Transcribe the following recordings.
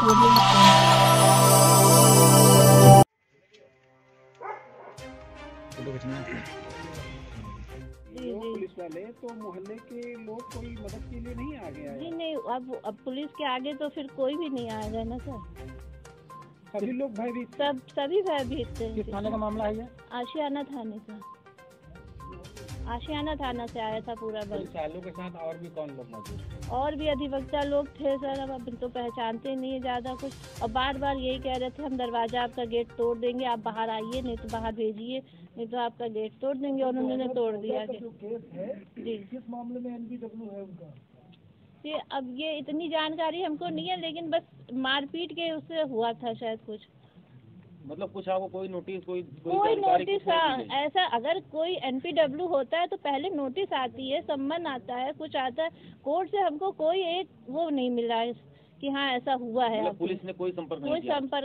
Police वाले तो मोहल्ले के लोग कोई मदद के लिए नहीं आ गया है? जी नहीं, अब पुलिस के आगे तो फिर कोई भी नहीं आएगा ना सर। सभी लोग भयभीत, सभी भयभीत थे। किस थाने का मामला है ये? आशियाना थाने का। आशियाना थाना से आया था पूरा बल। पुलिस वालों के साथ और भी कौन लोग मौजूद? और भी अधिवक्ता लोग थे सर, अब तो पहचानते नहीं है ज़्यादा कुछ, और बार बार यही कह रहे थे हम दरवाजा आपका गेट तोड़ देंगे, आप बाहर आइए, नहीं तो बाहर भेजिए, नहीं तो आपका गेट तोड़ देंगे, और उन्होंने तोड़ दिया। जो केस है जी, किस मामले में NPW है उनका? ये अब ये इतनी जानकारी हमको नहीं है, लेकिन बस मारपीट के उससे हुआ था शायद कुछ। मतलब कुछ आपको कोई नोटिस कोई नोटिस ऐसा अगर कोई NPW होता है तो पहले नोटिस आती है, सम्मन आता है, कुछ आता है। कोर्ट से हमको कोई एक वो नहीं मिला है कि हाँ ऐसा हुआ है। मतलब पुलिस ने कोई संपर्क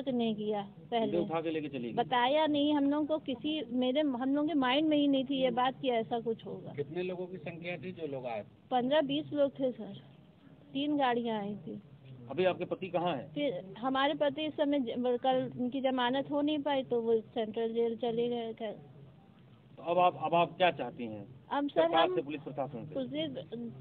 नहीं किया पहले, उठा के लेके चली गई। बताया नहीं हम लोग को, हम लोग के माइंड में ही नहीं थी ये बात कि ऐसा कुछ होगा। कितने लोगों की संख्या थी जो लोग आए? 15-20 लोग थे सर, 3 गाड़ियाँ आई थी। अभी आपके पति कहाँ हैं? फिर हमारे पति इस समय कल उनकी जमानत हो नहीं पाई तो वो सेंट्रल जेल चले गए। तो अब आप क्या चाहती हैं? अब सर हम पुलिस प्रशासन से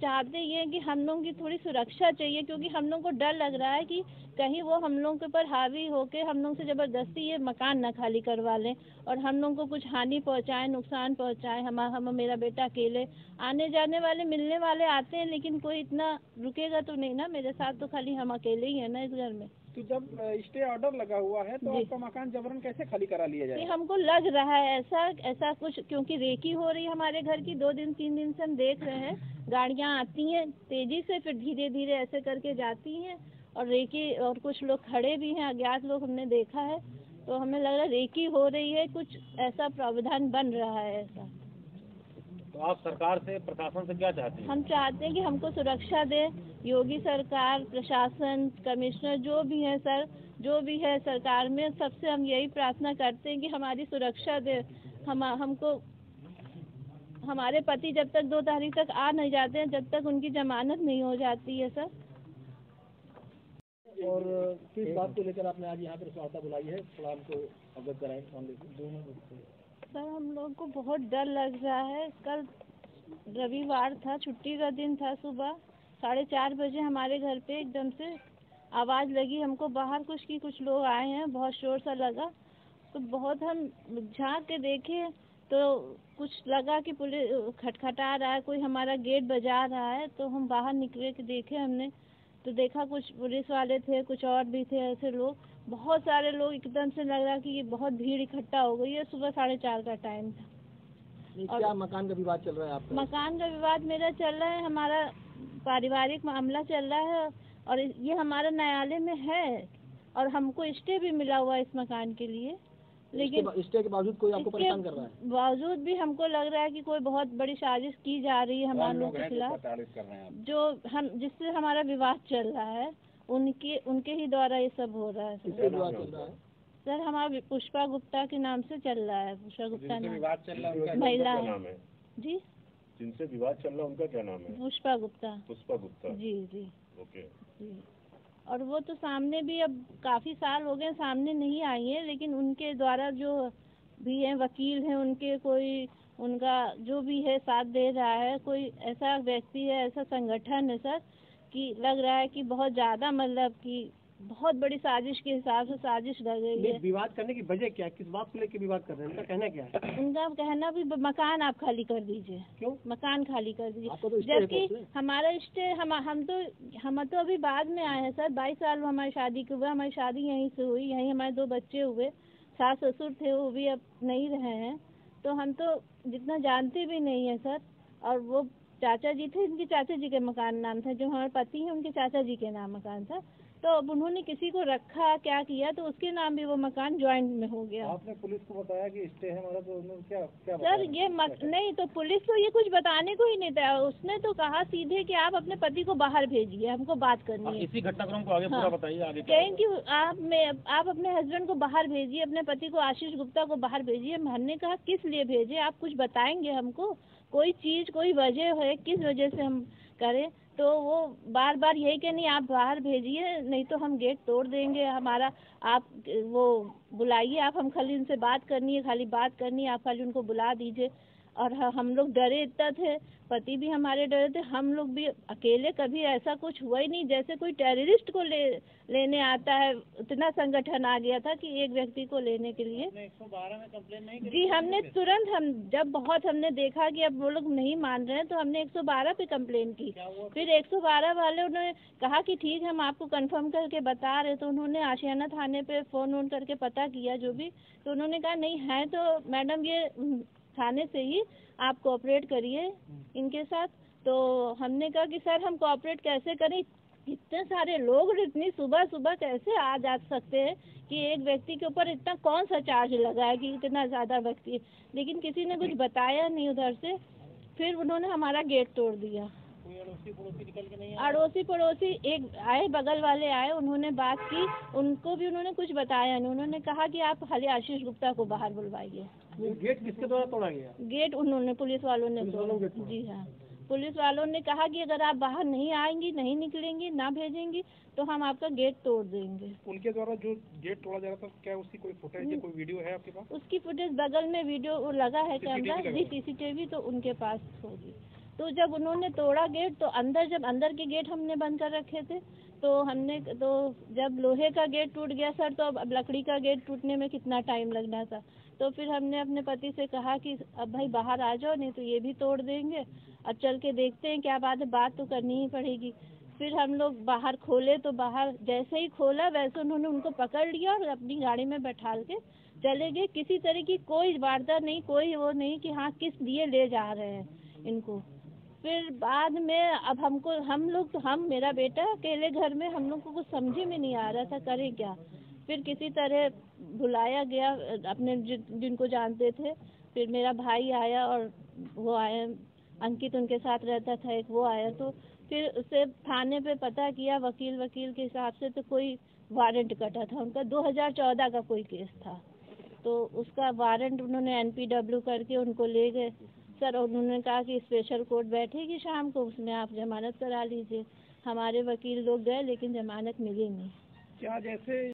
चाहते ये हैं कि हम लोगों की थोड़ी सुरक्षा चाहिए, क्योंकि हम लोग को डर लग रहा है कि कहीं वो हम लोगों के ऊपर हावी होके हम लोग से ज़बरदस्ती ये मकान न खाली करवा लें और हम लोग को कुछ हानि पहुंचाएं, नुकसान पहुंचाएं। हम मेरा बेटा अकेले, आने जाने वाले मिलने वाले आते हैं, लेकिन कोई इतना रुकेगा तो नहीं ना मेरे साथ, तो खाली हम अकेले ही हैं ना इस घर में। तो जब स्टे ऑर्डर लगा हुआ है तो आपका मकान जबरन कैसे खाली करा लिया जाए? हमको लग रहा है ऐसा कुछ, क्योंकि रेकी हो रही है हमारे घर की 2-3 दिन से हम देख रहे हैं। गाड़ियाँ आती हैं तेजी से, फिर धीरे धीरे ऐसे करके जाती हैं, और रेकी, और कुछ लोग खड़े भी हैं, अज्ञात लोग हमने देखा है, तो हमें लग रहा है रेकी हो रही है, कुछ ऐसा प्रावधान बन रहा है ऐसा। तो आप सरकार से, प्रशासन से क्या चाहते हैं? हम चाहते हैं कि हमको सुरक्षा दे योगी सरकार, प्रशासन, कमिश्नर जो भी है सर, जो भी है सरकार में, सबसे हम यही प्रार्थना करते हैं कि हमारी सुरक्षा दे। हमको हमारे पति जब तक 2 तारीख तक आ नहीं जाते हैं, जब तक उनकी जमानत नहीं हो जाती है सर। और किस बात को लेकर आपने आज यहाँ पर वार्ता बुलाई है, थोड़ा हमको अवगत कराएं। सर हम लोग को बहुत डर लग रहा है। कल रविवार था, छुट्टी का दिन था, सुबह 4:30 बजे हमारे घर पे एकदम से आवाज़ लगी हमको बाहर कुछ लोग आए हैं, बहुत शोर सा लगा, तो बहुत हम झांक के देखे तो कुछ लगा कि पुलिस खटखटा रहा है, कोई हमारा गेट बजा रहा है, तो हम बाहर निकले के देखे हमने, तो देखा कुछ पुलिस वाले थे, कुछ और भी थे ऐसे लोग, बहुत सारे लोग। एकदम से लग रहा कि ये बहुत भीड़ इकट्ठा हो गई है। सुबह 4:30 का टाइम था। और क्या मकान का विवाद चल रहा है आपका? मकान का विवाद मेरा चल रहा है, हमारा पारिवारिक मामला चल रहा है, और ये हमारा न्यायालय में है, और हमको स्टे भी मिला हुआ है इस मकान के लिए, लेकिन स्टे के बावजूद कोई आपको परेशान कर रहा है? बावजूद भी हमको लग रहा है कि कोई बहुत बड़ी साजिश की जा रही है हमारे लोगों के खिलाफ, जो हम जिससे हमारा विवाद चल रहा है, उनके ही द्वारा ये सब हो रहा है। सर हमारा पुष्पा गुप्ता के नाम से चल रहा है। पुष्पा गुप्ता विवाद चल रहा है, महिला है जी। जिनसे विवाद चल रहा है उनका क्या नाम है? पुष्पा गुप्ता। पुष्पा गुप्ता जी जी। ओके जी। और वो तो सामने भी अब काफ़ी साल हो गए सामने नहीं आई है, लेकिन उनके द्वारा जो भी हैं वकील हैं उनके, कोई उनका जो भी है साथ दे रहा है, कोई ऐसा व्यक्ति है, ऐसा संगठन है सर, कि लग रहा है कि बहुत ज़्यादा, मतलब कि बहुत बड़ी साजिश के हिसाब से साजिश लग रही है। विवाद करने की वजह क्या है? किस बात को लेकर विवाद कर रहे हैं? उनका कहना क्या है? उनका कहना भी मकान आप खाली कर दीजिए। क्यों? मकान खाली कर दीजिए, तो जबकि हमारा स्टे हम तो अभी बाद में आए हैं सर। 22 साल हमारी शादी के हुए, हमारी शादी यहीं से हुई, यहीं हमारे 2 बच्चे हुए, सास ससुर थे वो भी अब नहीं रहे हैं, तो हम तो जितना जानते भी नहीं है सर। और वो चाचा जी थे, इनके चाचा जी के मकान नाम था, जो हमारे पति हैं उनके चाचा जी के नाम मकान था, तो अब उन्होंने किसी को रखा क्या किया तो उसके नाम भी वो मकान ज्वाइंट में हो गया। आपने पुलिस को बताया कि स्टे है हमारा, तो उन्होंने क्या सर ये नहीं, तो पुलिस को ये कुछ बताने को ही नहीं था। उसने तो कहा सीधे कि आप अपने पति को बाहर भेजिए, हमको बात करनी है। इसी घटनाक्रम को आगे पूरा बताइए। आगे कहें कि आप अपने हस्बैंड को बाहर भेजिए, अपने पति को, आशीष गुप्ता को बाहर भेजिए। हमने कहा किस लिए भेजे, आप कुछ बताएंगे हमको, कोई चीज, कोई वजह है, किस वजह से हम करें, तो वो बार बार यही कि नहीं आप बाहर भेजिए, नहीं तो हम गेट तोड़ देंगे हमारा, आप वो बुलाइए, आप हम खाली उनसे बात करनी है, खाली बात करनी है, आप खाली उनको बुला दीजिए। और हम लोग डरे इतना थे, पति भी हमारे डरे थे, हम लोग भी अकेले, कभी ऐसा कुछ हुआ ही नहीं जैसे कोई टेररिस्ट को लेने आता है, इतना संगठन आ गया था कि एक व्यक्ति को लेने के लिए। 112 में कंप्लेन नहीं की? जी हमने तुरंत, हम जब बहुत हमने देखा कि अब वो लोग नहीं मान रहे हैं तो हमने 112 पे कंप्लेन की। फिर 112 वाले उन्होंने कहा कि ठीक है हम आपको कंफर्म करके बता रहे, तो उन्होंने आशियाना थाने पे फोन करके पता किया जो भी, तो उन्होंने कहा नहीं है तो मैडम ये थाने से ही आप कोऑपरेट करिए इनके साथ। तो हमने कहा कि सर हम कोऑपरेट कैसे करें, इतने सारे लोग इतनी सुबह सुबह कैसे आ जा सकते हैं कि एक व्यक्ति के ऊपर इतना कौन सा चार्ज लगा है कि इतना ज़्यादा व्यक्ति, लेकिन किसी ने कुछ बताया नहीं उधर से। फिर उन्होंने हमारा गेट तोड़ दिया। अड़ोसी पड़ोसी निकल के नहीं अड़ोसी पड़ोसी एक आए, बगल वाले आए, उन्होंने बात की, उनको भी उन्होंने कुछ बताया नहीं, उन्होंने कहा कि आप खाली आशीष गुप्ता को बाहर बुलवाइए। गेट किसके द्वारा तोड़ा गया? गेट उन्होंने, पुलिस वालों ने तोड़ा। जी हाँ, पुलिस वालों ने कहा कि अगर आप बाहर नहीं आएंगी, नहीं निकलेंगी, ना भेजेंगी तो हम आपका गेट तोड़ देंगे। उनके द्वारा जो गेट तोड़ा जा रहा था, क्या उसकी कोई फुटेज या कोई वीडियो है आपके पास? उसकी फुटेज बगल में वीडियो लगा है कैमरा, जी सीसीटीवी तो उनके पास होगी। तो जब उन्होंने तोड़ा गेट तो जब अंदर के गेट हमने बंद कर रखे थे, तो जब लोहे का गेट टूट गया सर, तो अब लकड़ी का गेट टूटने में कितना टाइम लगना था। तो फिर हमने अपने पति से कहा कि अब भाई बाहर आ जाओ, नहीं तो ये भी तोड़ देंगे, अब चल के देखते हैं क्या बात है, बात तो करनी ही पड़ेगी। फिर हम लोग बाहर खोले, तो बाहर जैसे ही खोला वैसे उन्होंने उनको पकड़ लिया और अपनी गाड़ी में बैठा के चले गए। किसी तरह की कोई वार्ता नहीं, कोई वो नहीं कि हाँ किस लिए ले जा रहे हैं इनको। फिर बाद में अब हम मेरा बेटा अकेले घर में, हम लोग को कुछ समझ में नहीं आ रहा था करें क्या। फिर किसी तरह बुलाया गया अपने जिनको जानते थे, फिर मेरा भाई आया और वो आया, अंकित उनके साथ रहता था एक, वो आया, तो फिर उसे थाने पे पता किया, वकील के हिसाब से तो कोई वारंट कटा था उनका, 2014 का कोई केस था, तो उसका वारंट उन्होंने NPW करके उनको ले गए सर। उन्होंने कहा कि स्पेशल कोर्ट बैठेगी शाम को, उसमें आप जमानत करा लीजिए। हमारे वकील लोग गए लेकिन जमानत मिली नहीं। क्या जैसे